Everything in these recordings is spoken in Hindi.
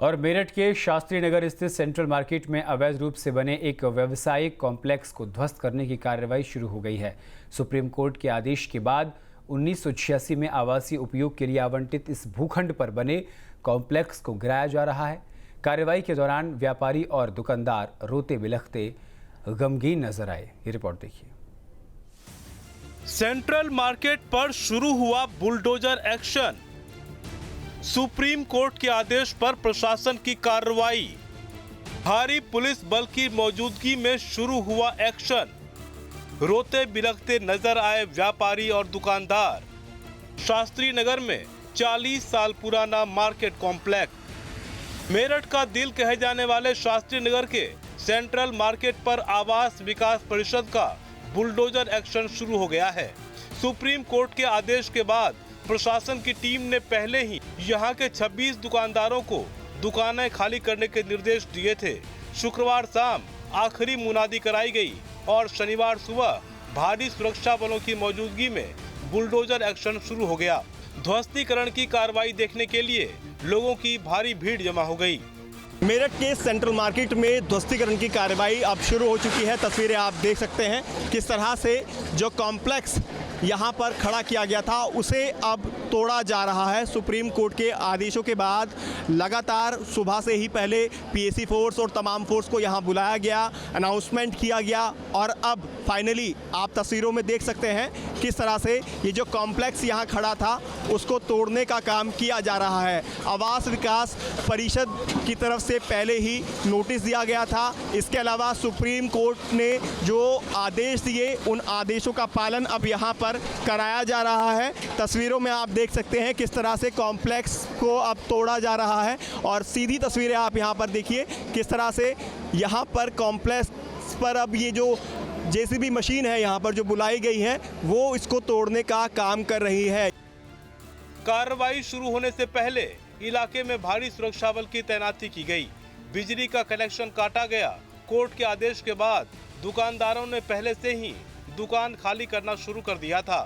और मेरठ के शास्त्री नगर स्थित सेंट्रल मार्केट में अवैध रूप से बने एक व्यावसायिक कॉम्प्लेक्स को ध्वस्त करने की कार्रवाई शुरू हो गई है। सुप्रीम कोर्ट के आदेश के बाद 1986 में आवासीय उपयोग के लिए आवंटित इस भूखंड पर बने कॉम्प्लेक्स को गिराया जा रहा है। कार्रवाई के दौरान व्यापारी और दुकानदार रोते बिलखते गमगीन नजर आए। ये रिपोर्ट देखिए। सेंट्रल मार्केट पर शुरू हुआ बुलडोजर एक्शन। सुप्रीम कोर्ट के आदेश पर प्रशासन की कार्रवाई। भारी पुलिस बल की मौजूदगी में शुरू हुआ एक्शन। रोते बिलखते नजर आए व्यापारी और दुकानदार। शास्त्री नगर में 40 साल पुराना मार्केट कॉम्प्लेक्स। मेरठ का दिल कहे जाने वाले शास्त्री नगर के सेंट्रल मार्केट पर आवास विकास परिषद का बुलडोजर एक्शन शुरू हो गया है। सुप्रीम कोर्ट के आदेश के बाद प्रशासन की टीम ने पहले ही यहां के 26 दुकानदारों को दुकानें खाली करने के निर्देश दिए थे। शुक्रवार शाम आखिरी मुनादी कराई गई और शनिवार सुबह भारी सुरक्षा बलों की मौजूदगी में बुलडोजर एक्शन शुरू हो गया। ध्वस्तीकरण की कार्रवाई देखने के लिए लोगों की भारी भीड़ जमा हो गई। मेरठ के सेंट्रल मार्केट में ध्वस्तीकरण की कार्रवाई अब शुरू हो चुकी है। तस्वीरें आप देख सकते हैं किस तरह से जो कॉम्प्लेक्स यहाँ पर खड़ा किया गया था उसे अब तोड़ा जा रहा है। सुप्रीम कोर्ट के आदेशों के बाद लगातार सुबह से ही पहले पीएसी फोर्स और तमाम फोर्स को यहाँ बुलाया गया, अनाउंसमेंट किया गया और अब फाइनली आप तस्वीरों में देख सकते हैं किस तरह से ये जो कॉम्प्लेक्स यहाँ खड़ा था उसको तोड़ने का काम किया जा रहा है। आवास विकास परिषद की तरफ से पहले ही नोटिस दिया गया था। इसके अलावा सुप्रीम कोर्ट ने जो आदेश दिए उन आदेशों का पालन अब यहाँ पर कराया जा रहा है। तस्वीरों में आप देख सकते हैं किस तरह से कॉम्प्लेक्स को अब तोड़ा जा रहा है और सीधी तस्वीरें आप यहाँ पर देखिए किस तरह से यहाँ पर कॉम्प्लेक्स पर अब ये जो जेसीबी मशीन है यहाँ पर जो बुलाई गई है वो इसको तोड़ने का काम कर रही है। कार्रवाई शुरू होने से पहले इलाके में भारी सुरक्षा बल की तैनाती की गई। बिजली का कनेक्शन काटा गया। कोर्ट के आदेश के बाद दुकानदारों ने पहले से ही दुकान खाली करना शुरू कर दिया था।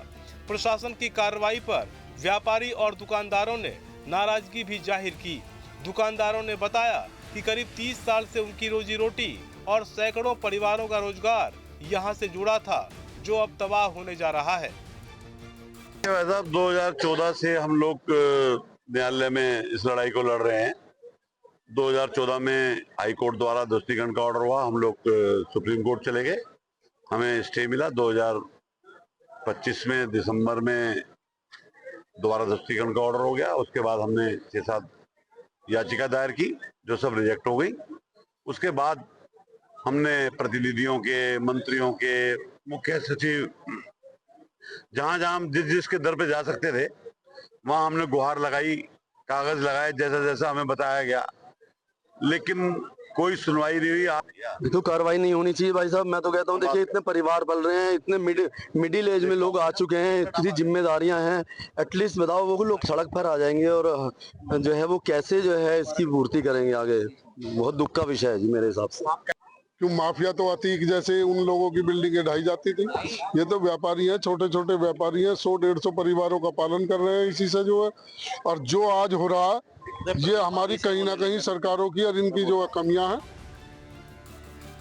प्रशासन की कार्रवाई पर व्यापारी और दुकानदारों ने नाराजगी भी जाहिर की। दुकानदारों ने बताया कि करीब 30 साल से उनकी रोजी रोटी और सैकड़ों परिवारों का रोजगार यहां से जुड़ा था, जो अब तबाह होने जा रहा है। 2014 से हम लोग न्यायालय में इस लड़ाई को लड़ रहे हैं। 2014 में हाई कोर्ट द्वारा ध्वस्तीकरण का ऑर्डर हुआ। हम लोग सुप्रीम कोर्ट चले गए, हमें स्टे मिला। 2025 में दिसंबर में दोबारा ध्वस्तीकरण का ऑर्डर हो गया। उसके बाद हमने 6-7 याचिका दायर की जो सब रिजेक्ट हो गई। उसके बाद हमने प्रतिनिधियों के, मंत्रियों के, मुख्य सचिव, जहां जहां हम जिसके दर पे जा सकते थे वहां हमने गुहार लगाई, कागज लगाए, जैसा जैसा हमें बताया गया, लेकिन कोई सुनवाई नहीं हुई। तो कार्रवाई नहीं होनी चाहिए भाई साहब। मैं तो कहता हूँ देखिए इतने परिवार पल रहे हैं, इतने मिडिल एज में लोग आ चुके हैं, इतनी जिम्मेदारियां हैं। एटलीस्ट बताओ वो लोग सड़क पर आ जाएंगे और जो है वो कैसे जो है इसकी पूर्ति करेंगे आगे। बहुत दुख का विषय है जी मेरे हिसाब से। क्यों माफिया तो आती जैसे उन लोगों की बिल्डिंगें ढाई जाती थी। ये तो व्यापारी हैं, छोटे छोटे व्यापारी हैं, 100-150 परिवारों का पालन कर रहे हैं इसी से जो है। और जो आज हो रहा है ये हमारी कहीं ना कहीं सरकारों की और इनकी जो कमियां हैं।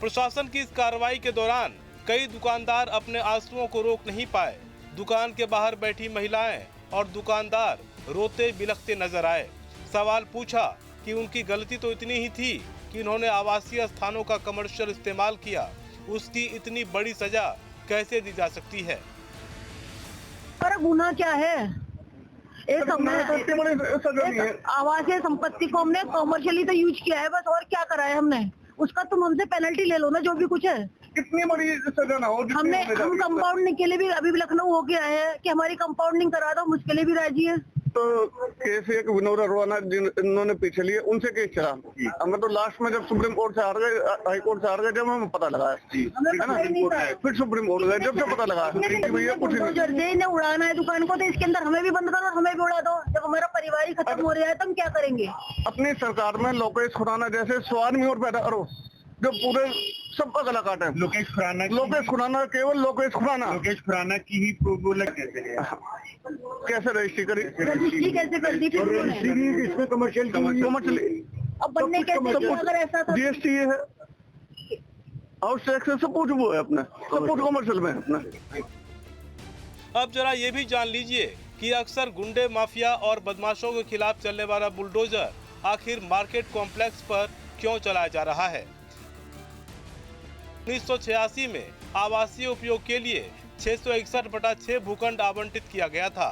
प्रशासन की इस कार्रवाई के दौरान कई दुकानदार अपने आंसुओं को रोक नहीं पाए। दुकान के बाहर बैठी महिलाएं और दुकानदार रोते बिलखते नजर आए। सवाल पूछा कि उनकी गलती तो इतनी ही थी कि उन्होंने आवासीय स्थानों का कमर्शियल इस्तेमाल किया, उसकी इतनी बड़ी सजा कैसे दी जा सकती है? पर गुनाह क्या है? एक आवासीय संपत्ति को हमने कॉमर्शियली तो यूज किया है बस, और क्या करा है हमने? उसका तुम हमसे पेनल्टी ले लो ना, जो भी कुछ है। कितनी बड़ी सजा ना हो। हम कंपाउंडिंग के लिए भी अभी लखनऊ होके आए हैं कि हमारी कंपाउंडिंग करा दो, उसके लिए भी राजी है। तो केस एक विनोद अरोड़ा जिन्होंने पीछे लिए उनसे केस चला। हमें तो लास्ट में जब सुप्रीम कोर्ट से हार गए, हाई कोर्ट से हार गए, जब हमें पता लगा है ना, फिर सुप्रीम कोर्ट गए जब से पता लगा भैया कुछ नहीं उड़ाना है दुकान को, तो इसके अंदर हमें भी बंद करो और हमें भी उड़ा दो। जब हमारा परिवार ही खत्म हो रहा है तो हम क्या करेंगे? अपनी सरकार में लोकेश खुराना जैसे स्वाद और पैदा करो जो पूरे सबका गला काटे। लोकेश खुराना केवल लोकेश खुराना की ही कैसे रजिस्ट्री करी? कैसे कर दी? इसमें कमर्शियल अब बनने कैसे दिए अगर ऐसा था? जीएसटी है, हाउस टैक्स सब कुछ वो है अपना, सब कुछ कमर्शियल में अपना। अब जरा ये भी जान लीजिए कि अक्सर गुंडे, माफिया और बदमाशों के खिलाफ चलने वाला बुलडोजर आखिर मार्केट कॉम्प्लेक्स पर क्यों चलाया जा रहा है। 1986 में आवासीय उपयोग के लिए 661/6 भूखंड आवंटित किया गया था।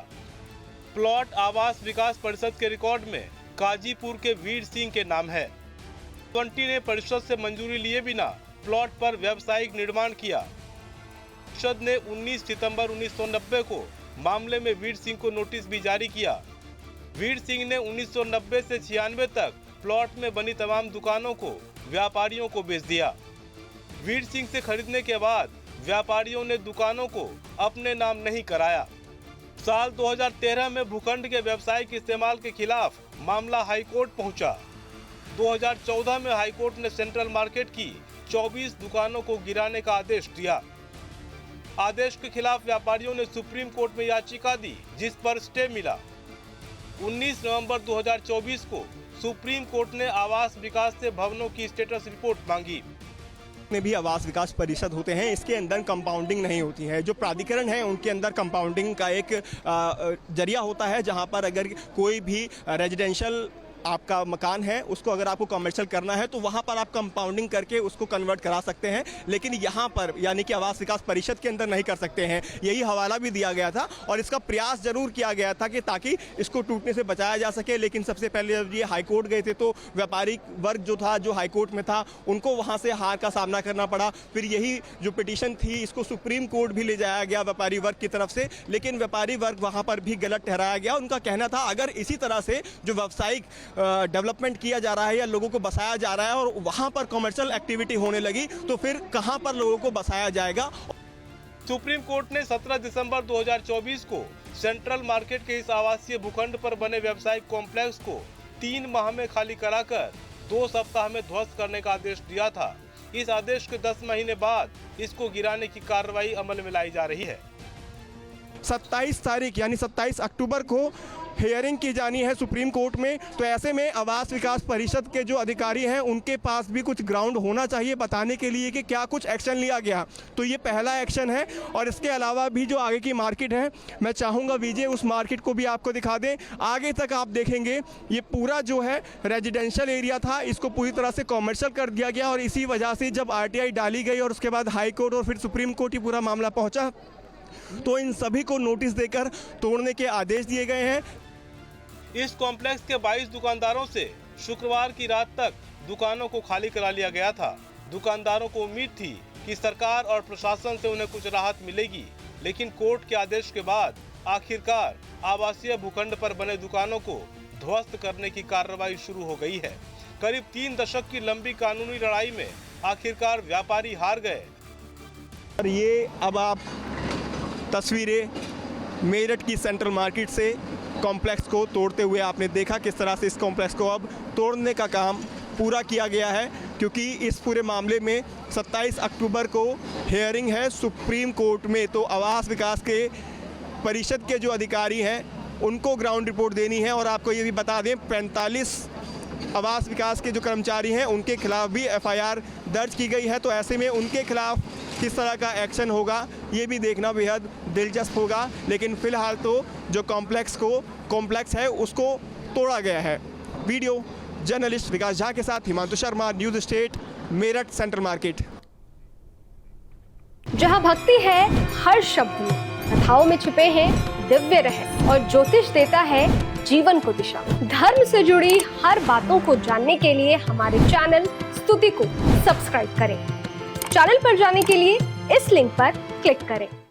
प्लॉट आवास विकास परिषद के रिकॉर्ड में काजीपुर के वीर सिंह के नाम है। आवंटी ने परिषद से मंजूरी लिए बिना प्लॉट पर व्यावसायिक निर्माण किया। परिषद ने 19 सितंबर 1990 को मामले में वीर सिंह को नोटिस भी जारी किया। वीर सिंह ने 1990 से 96 तक प्लॉट में बनी तमाम दुकानों को व्यापारियों को बेच दिया। वीर सिंह से खरीदने के बाद व्यापारियों ने दुकानों को अपने नाम नहीं कराया। साल 2013 में भूखंड के व्यावसायिक इस्तेमाल के खिलाफ मामला हाईकोर्ट पहुंचा। 2014 में हाईकोर्ट ने सेंट्रल मार्केट की 24 दुकानों को गिराने का आदेश दिया। आदेश के खिलाफ व्यापारियों ने सुप्रीम कोर्ट में याचिका दी, जिस पर स्टे मिला। 19 नवंबर 2024 को सुप्रीम कोर्ट ने आवास विकास से भवनों की स्टेटस रिपोर्ट मांगी। में भी आवास विकास परिषद होते हैं, इसके अंदर कंपाउंडिंग नहीं होती है। जो प्राधिकरण है उनके अंदर कंपाउंडिंग का एक जरिया होता है, जहां पर अगर कोई भी रेजिडेंशियल आपका मकान है उसको अगर आपको कमर्शियल करना है तो वहां पर आप कंपाउंडिंग करके उसको कन्वर्ट करा सकते हैं, लेकिन यहां पर यानी कि आवास विकास परिषद के अंदर नहीं कर सकते हैं। यही हवाला भी दिया गया था और इसका प्रयास जरूर किया गया था कि ताकि इसको टूटने से बचाया जा सके। लेकिन सबसे पहले जब ये हाईकोर्ट गए थे तो व्यापारिक वर्ग जो था, जो हाईकोर्ट में था, उनको वहां से हार का सामना करना पड़ा। फिर यही जो पिटीशन थी इसको सुप्रीम कोर्ट भी ले जाया गया व्यापारी वर्ग की तरफ से, लेकिन व्यापारी वर्ग वहां पर भी गलत ठहराया गया। उनका कहना था अगर इसी तरह से जो व्यावसायिक डेवलपमेंट किया जा रहा है या लोगों को बसाया जा रहा है और वहां पर कमर्शियल एक्टिविटी होने लगी तो फिर कहां पर लोगों को बसाया जाएगा। सुप्रीम कोर्ट ने 17 दिसंबर 2024 को सेंट्रल मार्केट के इस आवासीय भूखंड पर बने व्यावसायिक कॉम्प्लेक्स को 3 माह में खाली कराकर 2 सप्ताह में ध्वस्त करने का आदेश दिया था। इस आदेश के 10 महीने बाद इसको गिराने की कार्रवाई अमल में लाई जा रही है। 27 तारीख यानी 27 अक्टूबर को हियरिंग की जानी है सुप्रीम कोर्ट में। तो ऐसे में आवास विकास परिषद के जो अधिकारी हैं उनके पास भी कुछ ग्राउंड होना चाहिए बताने के लिए कि क्या कुछ एक्शन लिया गया। तो ये पहला एक्शन है और इसके अलावा भी जो आगे की मार्केट है, मैं चाहूँगा विजय उस मार्केट को भी आपको दिखा दें। आगे तक आप देखेंगे ये पूरा जो है रेजिडेंशियल एरिया था, इसको पूरी तरह से कॉमर्शियल कर दिया गया और इसी वजह से जब RTI डाली गई और उसके बाद हाई कोर्ट और फिर सुप्रीम कोर्ट ही पूरा मामला पहुँचा तो इन सभी को नोटिस देकर तोड़ने के आदेश दिए गए हैं। इस कॉम्प्लेक्स के 22 दुकानदारों से शुक्रवार की रात तक दुकानों को खाली करा लिया गया था। दुकानदारों को उम्मीद थी कि सरकार और प्रशासन से उन्हें कुछ राहत मिलेगी, लेकिन कोर्ट के आदेश के बाद आखिरकार आवासीय भूखंड पर बने दुकानों को ध्वस्त करने की कार्रवाई शुरू हो गई है। करीब 3 दशक की लंबी कानूनी लड़ाई में आखिरकार व्यापारी हार गए। और ये अब आप तस्वीरें मेरठ की सेंट्रल मार्केट से कॉम्प्लेक्स को तोड़ते हुए आपने देखा किस तरह से इस कॉम्प्लेक्स को अब तोड़ने का काम पूरा किया गया है, क्योंकि इस पूरे मामले में 27 अक्टूबर को हियरिंग है सुप्रीम कोर्ट में। तो आवास विकास के परिषद के जो अधिकारी हैं उनको ग्राउंड रिपोर्ट देनी है और आपको ये भी बता दें 45 आवास विकास के जो कर्मचारी हैं उनके खिलाफ भी FIR दर्ज की गई है। तो ऐसे में उनके खिलाफ किस तरह का एक्शन होगा ये भी देखना बेहद दिलचस्प होगा। लेकिन फिलहाल तो जो कॉम्प्लेक्स है उसको तोड़ा गया है। वीडियो जर्नलिस्ट विकास झा के साथ Himanshu Sharma, news state, Meerut central market. जहां भक्ति है हर शब्द में, कथाओं में छुपे हैं दिव्य रहस्य और ज्योतिष देता है जीवन को दिशा। धर्म से जुड़ी हर बातों को जानने के लिए हमारे चैनल स्तुति को सब्सक्राइब करें। चैनल पर जाने के लिए इस लिंक पर क्लिक करें।